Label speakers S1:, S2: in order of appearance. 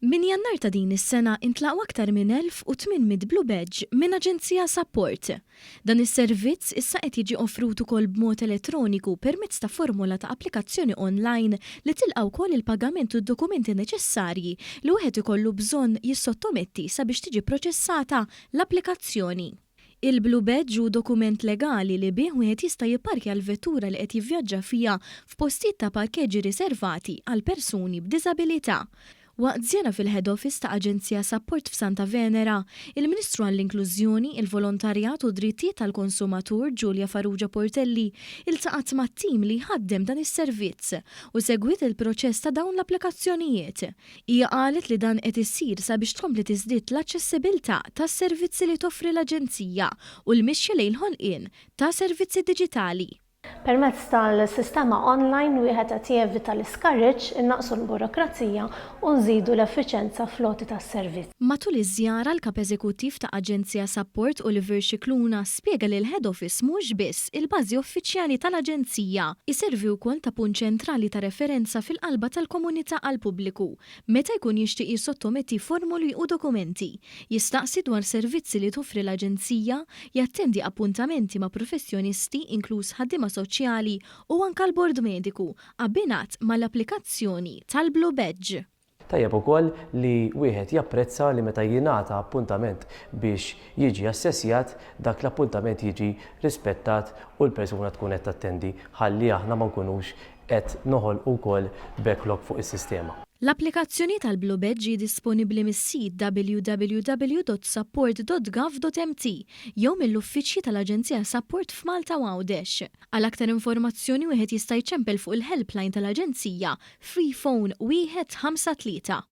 S1: Min Jannar ta' din is-sena intlaqgħu aktar minn 1800 Blue Badge minn Aġenzija Support. Dan is-servizz issa qed jiġi offrut ukoll b'mod elettroniku permezz ta' formula ta' applikazzjoni online li tilqa' wkoll il-pagament u d-dokumenti neċessarji li wieħed ikollu bżonn jissottometti sabiex tiġi proċessata l-applikazzjoni. Il-Blue Badge hu dokument legali li bih wieħed jista' jipparkja l-vettura li qed jivvjaġġa fiha f'postijiet ta' parkeġġi riservati għal persuni b'diżabilità. Waqt żjara fil-Head Office ta' Aġenzija Support f'Santa Venera, il-Ministru għall-Inklużjoni, il-Volontarjat u Drittijiet tal-Konsumatur Giulia Farrugia Portelli iltaqat mat-tim li jħaddem dan is-servizz u segwit il-proċess ta' dawn l-applikazzjonijiet. Hija qalet li dan qed isir sabiex tkompli tiżdied l-aċċessibilità tas-servizzi li toffri l-Aġenzija u l-mixja lejn ħolqien ta' servizzi diġitali.
S2: Permezz tal-sistema online wieħed qed jevita l-iskarriġġ, innaqsu l-burokrazija u nżidu l-effiċenza fl-loti tas-servizz.
S1: Matul iż-żjara l-Kap Eżekuttiv ta' Aġenzija Support Oliver Scicluna spjega li l-Head Office mhux biss il-bażi uffiċjali tal-Aġenzija, iservi wkoll ta' punt ċentrali ta' referenza fil-qalba tal-komunità għall pubbliku meta jkun jixtieq jissottometti formuli u dokumenti, jistaqsi dwar servizzi li toffri l-Aġenzija, jattendi appuntamenti ma' professjonisti inkluż ħaddiema soċjali u anke l-bord mediku abbinat mal-applikazzjoni tal-Blue Badge.
S3: Tajjeb ukoll li wieħed japprezza li meta jingħata appuntament biex jiġi assessjat dak l-appuntament jiġi rispettat u l-persuna tkun qed tattendi ħalli aħna ma nkunux qed noħolqu wkoll backlog fuq is-sistema.
S1: L-applikazzjoni tal-Blue Badge disponibbli mis-sit www.support.gov.mt jew mill-uffiċċji tal-Aġenzija Support f'Malta u Għawdex. Għal aktar informazzjoni wieħed jista' jċempel fuq il-helpline tal-Aġenzija Free Phone 153.